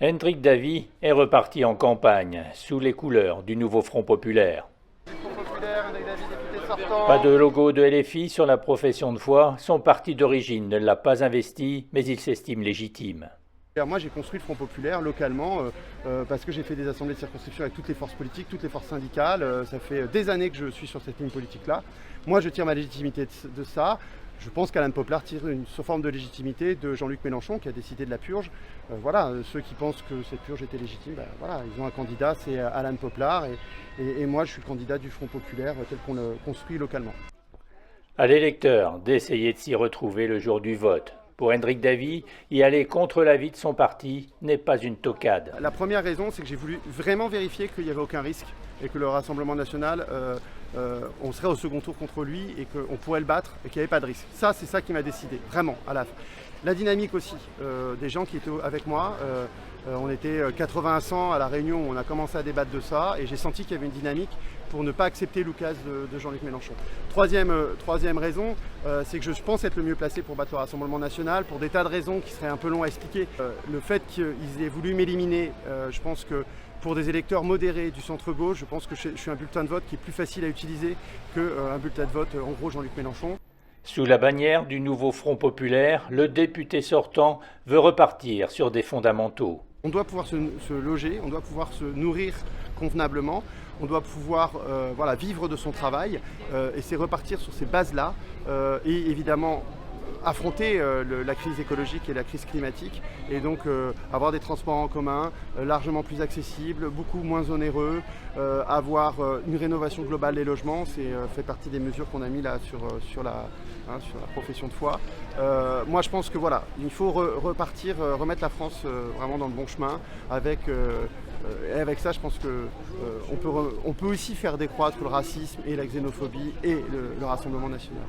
Hendrik Davy est reparti en campagne, sous les couleurs du nouveau Front populaire. Pas de logo de LFI sur la profession de foi, son parti d'origine ne l'a pas investi, mais il s'estime légitime. Moi j'ai construit le Front populaire localement parce que j'ai fait des assemblées de circonscription avec toutes les forces politiques, toutes les forces syndicales. Ça fait des années que je suis sur cette ligne politique-là. Moi je tire ma légitimité de ça. Je pense qu'Alain Poplar tire une forme de légitimité de Jean-Luc Mélenchon qui a décidé de la purge. Voilà, ceux qui pensent que cette purge était légitime, voilà, ils ont un candidat, c'est Alain Poplar. Et moi je suis candidat du Front populaire tel qu'on le construit localement. À l'électeur d'essayer de s'y retrouver le jour du vote. Pour Hendrik Davy, y aller contre l'avis de son parti n'est pas une toquade. La première raison, c'est que j'ai voulu vraiment vérifier qu'il n'y avait aucun risque et que le Rassemblement national, on serait au second tour contre lui et qu'on pourrait le battre et qu'il n'y avait pas de risque. Ça, c'est ça qui m'a décidé, vraiment, à la fin. La dynamique aussi, des gens qui étaient avec moi, on était 80 à 100 à la réunion où on a commencé à débattre de ça et j'ai senti qu'il y avait une dynamique pour ne pas accepter l'oukase de Jean-Luc Mélenchon. Troisième raison, c'est que je pense être le mieux placé pour battre le Rassemblement national pour des tas de raisons qui seraient un peu longs à expliquer. Le fait qu'ils aient voulu m'éliminer, je pense que pour des électeurs modérés du centre-gauche, je pense que je suis un bulletin de vote qui est plus facile à utiliser qu'un bulletin de vote, en gros, Jean-Luc Mélenchon. Sous la bannière du nouveau Front populaire, le député sortant veut repartir sur des fondamentaux. On doit pouvoir se loger, on doit pouvoir se nourrir convenablement, on doit pouvoir voilà, vivre de son travail et c'est repartir sur ces bases-là et évidemment affronter la crise écologique et la crise climatique et donc avoir des transports en commun largement plus accessibles, beaucoup moins onéreux, avoir une rénovation globale des logements, c'est fait partie des mesures qu'on a mis là sur la profession de foi. Moi je pense que voilà, il faut repartir, remettre la France vraiment dans le bon chemin et avec ça, je pense qu'on peut aussi faire décroître le racisme et la xénophobie et le Rassemblement national.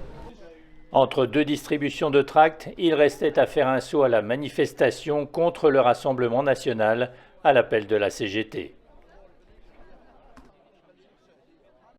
Entre deux distributions de tracts, il restait à faire un saut à la manifestation contre le Rassemblement national à l'appel de la CGT.